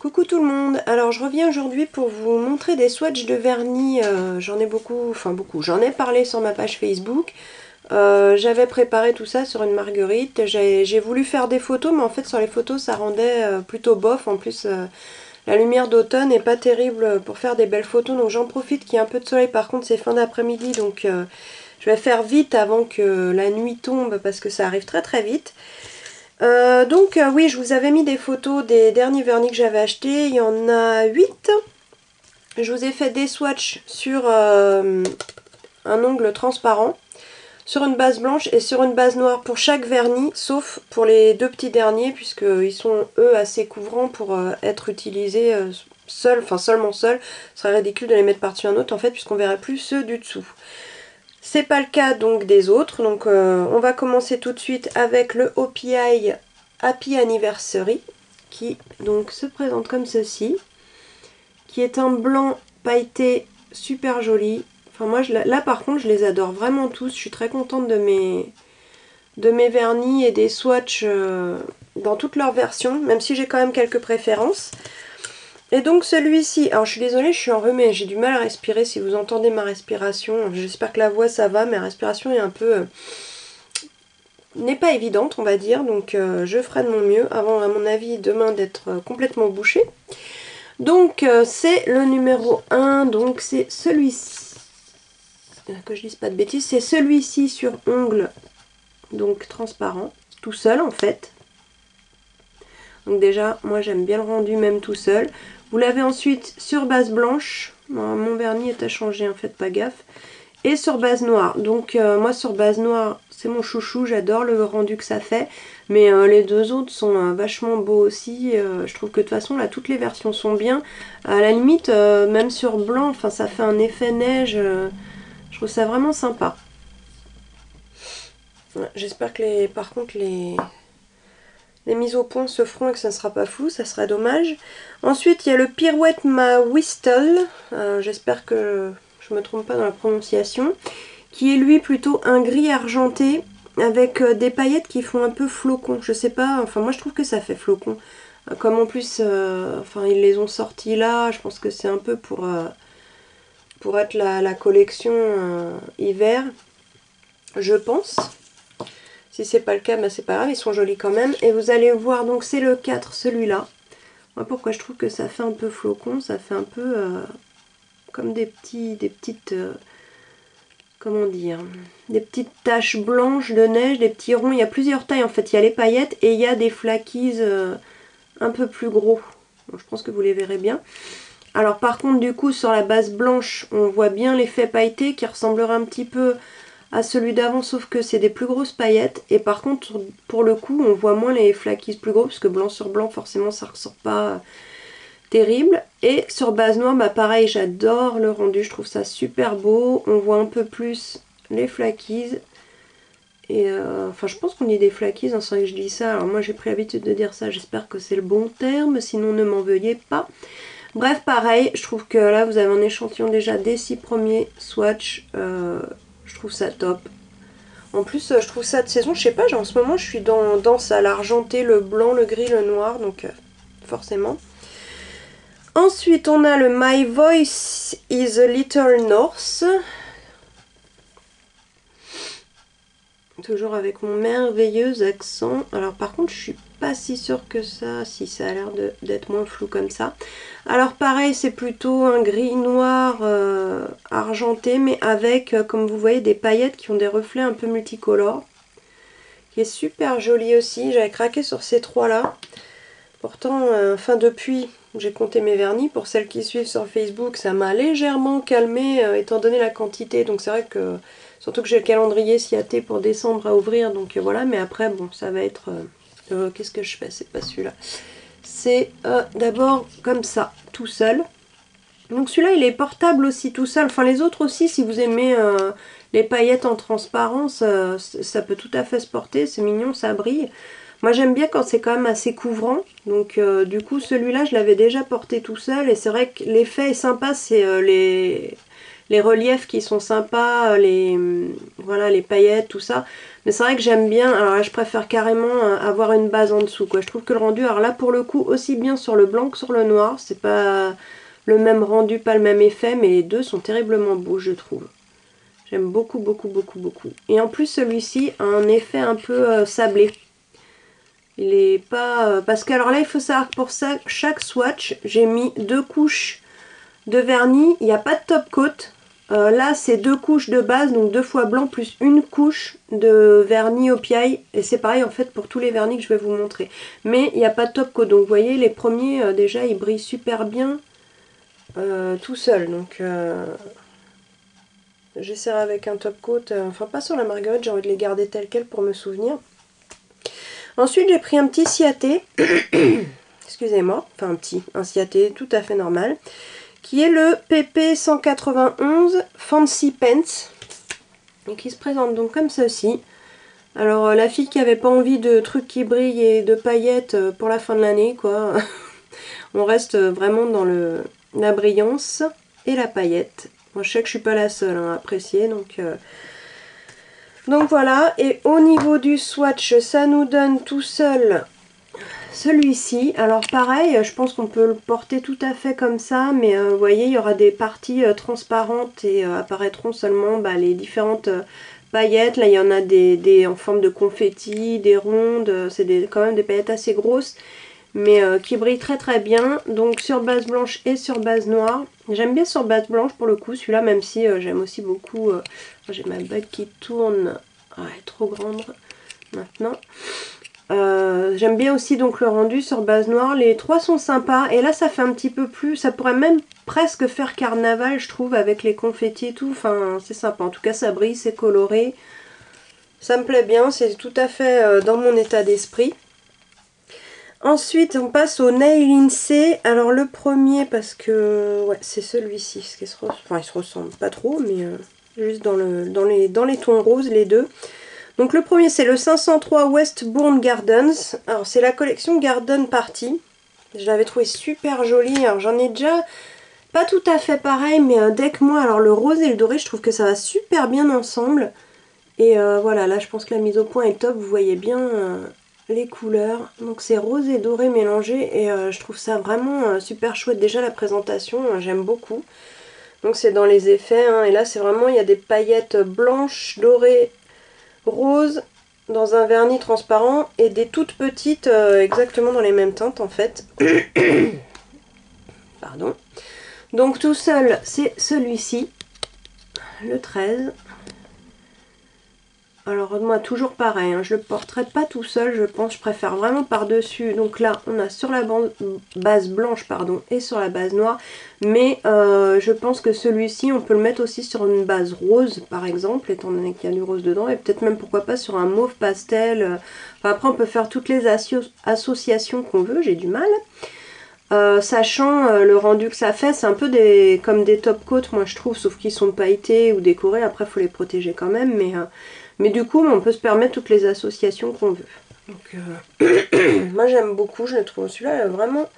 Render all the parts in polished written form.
Coucou tout le monde, alors je reviens aujourd'hui pour vous montrer des swatchs de vernis, j'en ai beaucoup, j'en ai parlé sur ma page Facebook. J'avais préparé tout ça sur une marguerite, j'ai voulu faire des photos mais en fait sur les photos ça rendait plutôt bof, en plus la lumière d'automne n'est pas terrible pour faire des belles photos donc j'en profite qu'il y ait un peu de soleil, par contre c'est fin d'après-midi donc je vais faire vite avant que la nuit tombe parce que ça arrive très très vite. Oui, je vous avais mis des photos des derniers vernis que j'avais achetés, il y en a 8. Je vous ai fait des swatchs sur un ongle transparent, sur une base blanche et sur une base noire pour chaque vernis, sauf pour les deux petits derniers puisqu'ils sont eux assez couvrants pour être utilisés seuls, enfin seulement seuls. Ce serait ridicule de les mettre par-dessus un autre en fait puisqu'on verrait plus ceux du dessous. C'est pas le cas donc des autres, donc on va commencer tout de suite avec le OPI Happy Anniversary qui donc se présente comme ceci, qui est un blanc pailleté super joli. Enfin moi là par contre je les adore vraiment tous, je suis très contente de mes vernis et des swatchs dans toutes leurs versions, même si j'ai quand même quelques préférences. Et donc celui-ci, alors je suis désolée, je suis enrhumée, j'ai du mal à respirer si vous entendez ma respiration. J'espère que la voix ça va, ma respiration est un peu... n'est pas évidente on va dire, donc je ferai de mon mieux avant à mon avis demain d'être complètement bouchée. Donc c'est le numéro 1, donc c'est celui-ci, que je dise pas de bêtises, c'est celui-ci sur ongle, donc transparent, tout seul en fait. Donc déjà, moi j'aime bien le rendu même tout seul. Vous l'avez ensuite sur base blanche. Mon vernis est à changer, en fait, pas gaffe. Et sur base noire. Donc moi sur base noire, c'est mon chouchou, j'adore le rendu que ça fait. Mais les deux autres sont vachement beaux aussi. Je trouve que de toute façon, là, toutes les versions sont bien. À la limite, même sur blanc, enfin, ça fait un effet neige. Je trouve ça vraiment sympa. J'espère que par contre, les mises au point se feront et que ça ne sera pas flou, ça serait dommage. Ensuite, il y a le Pirouette Ma Whistle, j'espère que je ne me trompe pas dans la prononciation, qui est lui plutôt un gris argenté avec des paillettes qui font un peu flocon. Je sais pas, enfin moi je trouve que ça fait flocon. Comme en plus, enfin ils les ont sortis là, je pense que c'est un peu pour être la collection hiver, je pense. Si c'est pas le cas, bah c'est pas grave, ils sont jolis quand même. Et vous allez voir, donc c'est le 4, celui-là. Moi, pourquoi je trouve que ça fait un peu flocon, ça fait un peu comme des petites, comment dire, des petites taches blanches de neige, des petits ronds. Il y a plusieurs tailles en fait, il y a les paillettes et il y a des flaquises un peu plus gros. Bon, je pense que vous les verrez bien. Alors par contre, du coup, sur la base blanche, on voit bien l'effet pailleté qui ressemblera un petit peu à celui d'avant, sauf que c'est des plus grosses paillettes. Et par contre, pour le coup, on voit moins les flaquis plus gros, parce que blanc sur blanc, forcément, ça ressort pas terrible. Et sur base noire, bah pareil, j'adore le rendu, je trouve ça super beau. On voit un peu plus les flaquis. Et enfin, je pense qu'on dit des flaquis, hein, c'est vrai que je dis ça. Alors moi, j'ai pris l'habitude de dire ça, j'espère que c'est le bon terme, sinon ne m'en veuillez pas. Bref, pareil, je trouve que là, vous avez un échantillon déjà des 6 premiers swatchs. Je trouve ça top. En plus, je trouve ça de saison, je sais pas, genre, en ce moment, je suis dans ça, l'argenté, le blanc, le gris, le noir, donc forcément. Ensuite, on a le My Voice is a Little North. Toujours avec mon merveilleux accent. Alors par contre, je suis pas si sûre que ça. Si, ça a l'air d'être moins flou comme ça. Alors pareil, c'est plutôt un gris noir argenté, mais avec, comme vous voyez, des paillettes qui ont des reflets un peu multicolores. Qui est super joli aussi. J'avais craqué sur ces trois-là. Pourtant, enfin depuis, j'ai compté mes vernis. Pour celles qui suivent sur Facebook, ça m'a légèrement calmé étant donné la quantité. Donc c'est vrai que... Surtout que j'ai le calendrier SIAT pour décembre à ouvrir, donc voilà. Mais après, bon, ça va être... qu'est-ce que je fais? C'est pas celui-là. C'est d'abord comme ça, tout seul. Donc celui-là, il est portable aussi tout seul. Enfin, les autres aussi, si vous aimez les paillettes en transparence, ça peut tout à fait se porter. C'est mignon, ça brille. Moi, j'aime bien quand c'est quand même assez couvrant. Donc, du coup, celui-là, je l'avais déjà porté tout seul. Et c'est vrai que l'effet est sympa, c'est les les reliefs qui sont sympas, voilà, les paillettes, tout ça. Mais c'est vrai que j'aime bien, alors là je préfère carrément avoir une base en dessous, quoi. Je trouve que le rendu, alors là pour le coup, aussi bien sur le blanc que sur le noir, c'est pas le même rendu, pas le même effet, mais les deux sont terriblement beaux, je trouve. J'aime beaucoup, beaucoup, beaucoup, beaucoup. Et en plus, celui-ci a un effet un peu sablé. Il est pas... parce que alors là, il faut savoir que pour ça, chaque swatch, j'ai mis 2 couches de vernis. Il n'y a pas de top coat. Là, c'est 2 couches de base, donc 2 fois blanc plus une couche de vernis au piaille. Et c'est pareil en fait pour tous les vernis que je vais vous montrer. Mais il n'y a pas de top coat. Donc vous voyez, les premiers, déjà, ils brillent super bien tout seuls. Donc... j'essaierai avec un top coat, enfin pas sur la marguerite, j'ai envie de les garder telles quelles pour me souvenir. Ensuite j'ai pris un petit Ciaté, excusez-moi, enfin un Ciaté tout à fait normal, qui est le PP 191 Fancy Pants, et qui se présente donc comme ceci. Alors la fille qui avait pas envie de trucs qui brillent et de paillettes pour la fin de l'année, quoi. On reste vraiment dans la brillance et la paillette. Moi, je sais que je suis pas la seule à apprécier, donc voilà. Et au niveau du swatch, ça nous donne tout seul celui-ci. Alors pareil, je pense qu'on peut le porter tout à fait comme ça, mais vous voyez, il y aura des parties transparentes et apparaîtront seulement les différentes paillettes. Là, il y en a des en forme de confetti, des rondes, c'est quand même des paillettes assez grosses, mais qui brille très très bien, donc sur base blanche et sur base noire. J'aime bien sur base blanche pour le coup, celui-là, même si j'aime aussi beaucoup, j'ai ma bague qui tourne, elle est trop grande maintenant. J'aime bien aussi donc le rendu sur base noire, les trois sont sympas, et là ça fait un petit peu plus, ça pourrait même presque faire carnaval je trouve, avec les confettis et tout, enfin c'est sympa, en tout cas ça brille, c'est coloré, ça me plaît bien, c'est tout à fait dans mon état d'esprit. Ensuite, on passe au Nail INSEE. Alors le premier, parce que ouais, c'est celui-ci, enfin ils se ressemblent pas trop, mais juste dans les tons roses les deux. Donc le premier c'est le 503 Westbourne Gardens. Alors c'est la collection Garden Party. Je l'avais trouvé super jolie. Alors j'en ai déjà pas tout à fait pareil, mais deck moi. Alors le rose et le doré, je trouve que ça va super bien ensemble. Et voilà, là je pense que la mise au point est top. Vous voyez bien les couleurs. Donc c'est rose et doré mélangé. Et je trouve ça vraiment super chouette. Déjà la présentation, j'aime beaucoup. Donc c'est dans les effets. Hein, et là c'est vraiment, il y a des paillettes blanches, dorées, rose dans un vernis transparent et des toutes petites exactement dans les mêmes teintes en fait. Pardon. Donc tout seul c'est celui-ci, le 13. Alors moi toujours pareil, hein, je le porterai pas tout seul, je pense, je préfère vraiment par-dessus. Donc là on a sur la base blanche pardon et sur la base noire, mais je pense que celui-ci on peut le mettre aussi sur une base rose par exemple, étant donné qu'il y a du rose dedans, et peut-être même pourquoi pas sur un mauve pastel. Enfin, après on peut faire toutes les associations qu'on veut, j'ai du mal. Sachant le rendu que ça fait, c'est un peu comme des top coats moi je trouve, sauf qu'ils sont pailletés ou décorés, après il faut les protéger quand même, mais du coup on peut se permettre toutes les associations qu'on veut. Donc moi j'aime beaucoup, je le trouve celui-là vraiment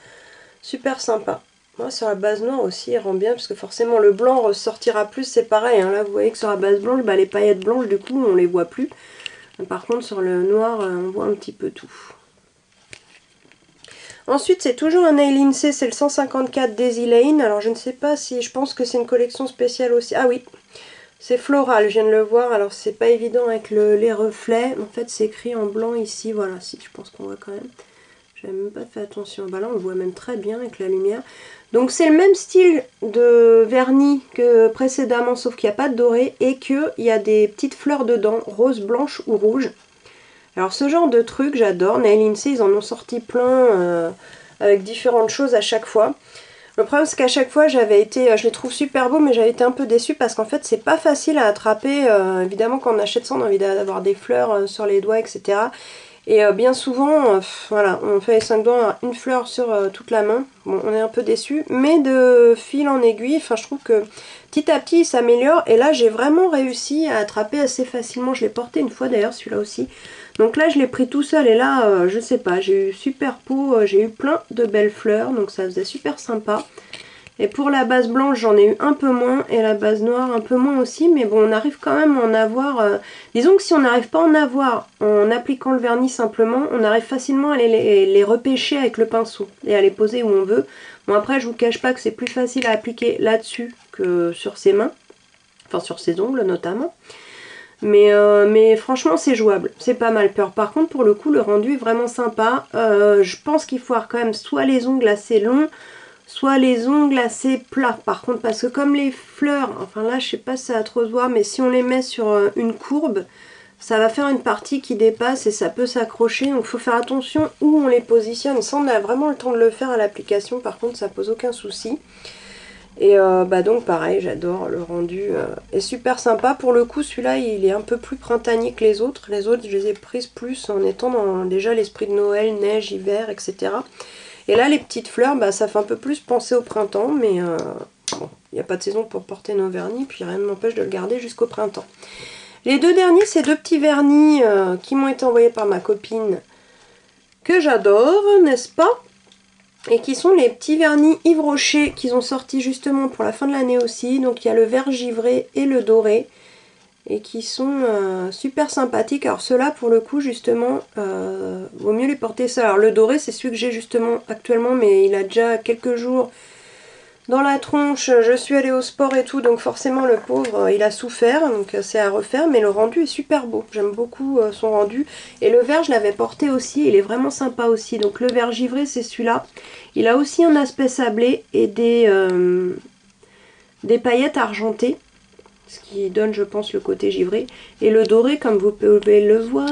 super sympa. Moi sur la base noire aussi il rend bien, parce que forcément le blanc ressortira plus, c'est pareil, hein. Là vous voyez que sur la base blanche, les paillettes blanches du coup on les voit plus. Par contre sur le noir on voit un petit peu tout. Ensuite c'est toujours un Nail INSEE, c'est le 154 Daisy Lane. Alors je ne sais pas si, je pense que c'est une collection spéciale aussi. Ah oui, c'est floral, je viens de le voir. Alors c'est pas évident avec les reflets. En fait c'est écrit en blanc ici, voilà, si je pense qu'on voit quand même. J'avais même pas fait attention. Bah là on le voit même très bien avec la lumière. Donc c'est le même style de vernis que précédemment, sauf qu'il n'y a pas de doré et qu'il y a des petites fleurs dedans, rose, blanche ou rouge. Alors ce genre de truc j'adore, Nail INSEE ils en ont sorti plein avec différentes choses à chaque fois. Le problème c'est qu'à chaque fois je les trouve super beaux, mais j'avais été un peu déçue parce qu'en fait c'est pas facile à attraper. Évidemment quand on achète ça on a envie d'avoir des fleurs sur les doigts, etc. Et bien souvent, voilà, on fait les 5 doigts, une fleur sur toute la main. Bon, on est un peu déçu, mais de fil en aiguille, enfin je trouve que petit à petit il s'améliore. Et là j'ai vraiment réussi à attraper assez facilement. Je l'ai porté une fois d'ailleurs celui-là aussi. Donc là je l'ai pris tout seul et là je sais pas, j'ai eu super peau, j'ai eu plein de belles fleurs, donc ça faisait super sympa. Et pour la base blanche, j'en ai eu un peu moins, et la base noire un peu moins aussi, mais bon, on arrive quand même à en avoir... disons que si on n'arrive pas à en avoir en appliquant le vernis simplement, on arrive facilement à les repêcher avec le pinceau, et à les poser où on veut. Bon, après, je vous cache pas que c'est plus facile à appliquer là-dessus que sur ses mains, enfin sur ses ongles notamment. Mais franchement c'est jouable, c'est pas mal. Par contre pour le coup le rendu est vraiment sympa. Je pense qu'il faut avoir quand même soit les ongles assez longs, soit les ongles assez plats. Par contre parce que comme les fleurs, enfin là je sais pas si ça va trop se voir, mais si on les met sur une courbe, ça va faire une partie qui dépasse et ça peut s'accrocher. Donc il faut faire attention où on les positionne. Ça on a vraiment le temps de le faire à l'application, par contre ça pose aucun souci. Et donc pareil, j'adore, le rendu est super sympa. Pour le coup celui-là il est un peu plus printanier que les autres. Les autres je les ai prises plus en étant dans déjà l'esprit de Noël, neige, hiver, etc. Et là les petites fleurs, ça fait un peu plus penser au printemps. Mais bon, il n'y a pas de saison pour porter nos vernis, puis rien ne m'empêche de le garder jusqu'au printemps. Les deux derniers, c'est deux petits vernis qui m'ont été envoyés par ma copine, que j'adore, n'est-ce pas? Et qui sont les petits vernis Yves Rocher qu'ils ont sortis justement pour la fin de l'année aussi. Donc il y a le vert givré et le doré. Et qui sont super sympathiques. Alors ceux-là pour le coup justement, vaut mieux les porter ça. Alors le doré c'est celui que j'ai justement actuellement, mais il a déjà quelques jours dans la tronche. Je suis allée au sport et tout, donc forcément le pauvre il a souffert, donc c'est à refaire, mais le rendu est super beau, j'aime beaucoup son rendu. Et le vert je l'avais porté aussi, il est vraiment sympa aussi. Donc le vert givré c'est celui-là, il a aussi un aspect sablé et des paillettes argentées, ce qui donne je pense le côté givré. Et le doré comme vous pouvez le voir,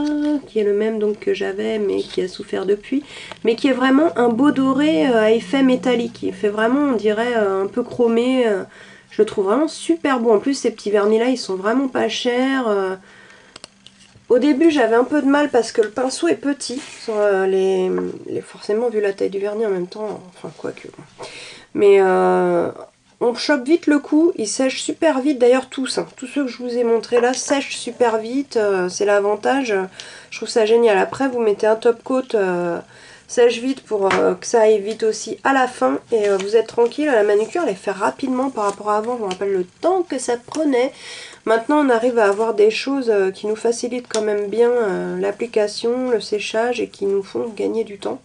qui est le même donc que j'avais mais qui a souffert depuis, mais qui est vraiment un beau doré à effet métallique. Il fait vraiment on dirait un peu chromé, je le trouve vraiment super beau. En plus ces petits vernis là ils sont vraiment pas chers. Au début j'avais un peu de mal parce que le pinceau est petit sur forcément vu la taille du vernis en même temps, enfin quoique. Mais on chope vite le coup, ils sèchent super vite. D'ailleurs tous, tous ceux que je vous ai montrés là sèchent super vite, c'est l'avantage. Je trouve ça génial. Après vous mettez un top coat sèche vite pour que ça aille vite aussi à la fin. Et vous êtes tranquille, la manucure elle est faite rapidement par rapport à avant. Je me rappelle le temps que ça prenait. Maintenant on arrive à avoir des choses qui nous facilitent quand même bien l'application, le séchage et qui nous font gagner du temps.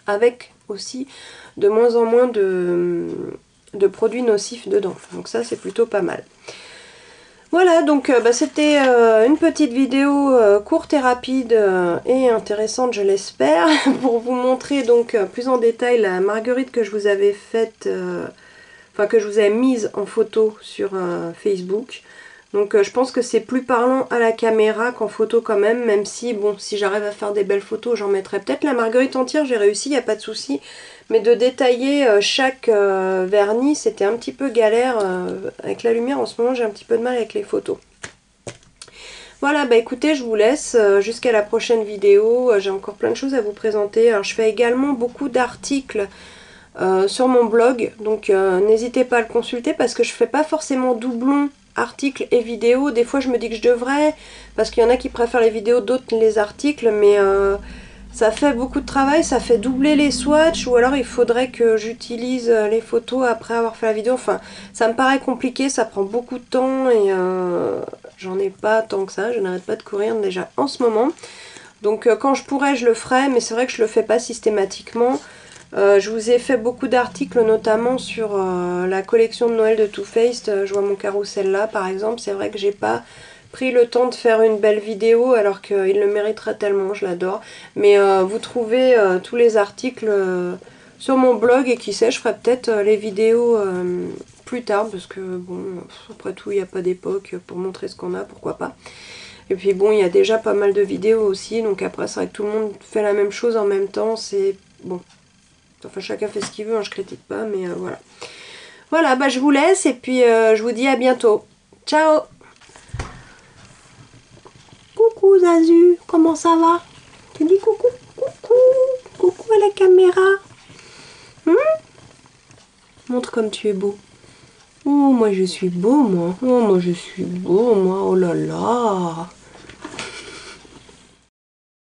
Avec aussi de moins en moins de produits nocifs dedans. Donc ça c'est plutôt pas mal. Voilà, donc c'était une petite vidéo courte et rapide et intéressante je l'espère, pour vous montrer donc plus en détail la marguerite que je vous avais faite, enfin que je vous ai mise en photo sur Facebook. Donc je pense que c'est plus parlant à la caméra qu'en photo quand même si bon, si j'arrive à faire des belles photos, j'en mettrai peut-être. La marguerite entière, j'ai réussi, il n'y a pas de souci. Mais de détailler chaque vernis, c'était un petit peu galère avec la lumière. En ce moment, j'ai un petit peu de mal avec les photos. Voilà, bah écoutez, je vous laisse jusqu'à la prochaine vidéo. J'ai encore plein de choses à vous présenter. Alors je fais également beaucoup d'articles sur mon blog, donc n'hésitez pas à le consulter parce que je fais pas forcément doublon articles et vidéos. Des fois je me dis que je devrais, parce qu'il y en a qui préfèrent les vidéos, d'autres les articles, mais ça fait beaucoup de travail, ça fait doubler les swatchs, ou alors il faudrait que j'utilise les photos après avoir fait la vidéo. Enfin, ça me paraît compliqué, ça prend beaucoup de temps et j'en ai pas tant que ça, je n'arrête pas de courir déjà en ce moment. Donc quand je pourrai je le ferai, mais c'est vrai que je le fais pas systématiquement. Je vous ai fait beaucoup d'articles notamment sur la collection de Noël de Too Faced. Je vois mon carrousel là par exemple. C'est vrai que j'ai pas pris le temps de faire une belle vidéo alors qu'il le mériterait tellement, je l'adore. Mais vous trouvez tous les articles sur mon blog et qui sait, je ferai peut-être les vidéos plus tard parce que bon, après tout il n'y a pas d'époque pour montrer ce qu'on a, pourquoi pas. Et puis bon, il y a déjà pas mal de vidéos aussi, donc après c'est vrai que tout le monde fait la même chose en même temps, c'est bon. Enfin chacun fait ce qu'il veut, hein, je critique pas, mais voilà. Voilà, bah je vous laisse et puis je vous dis à bientôt. Ciao! Coucou Zazu, comment ça va? Tu dis coucou, coucou, coucou à la caméra. Montre comme tu es beau. Oh, moi je suis beau, moi. Oh, moi je suis beau, moi. Oh là là.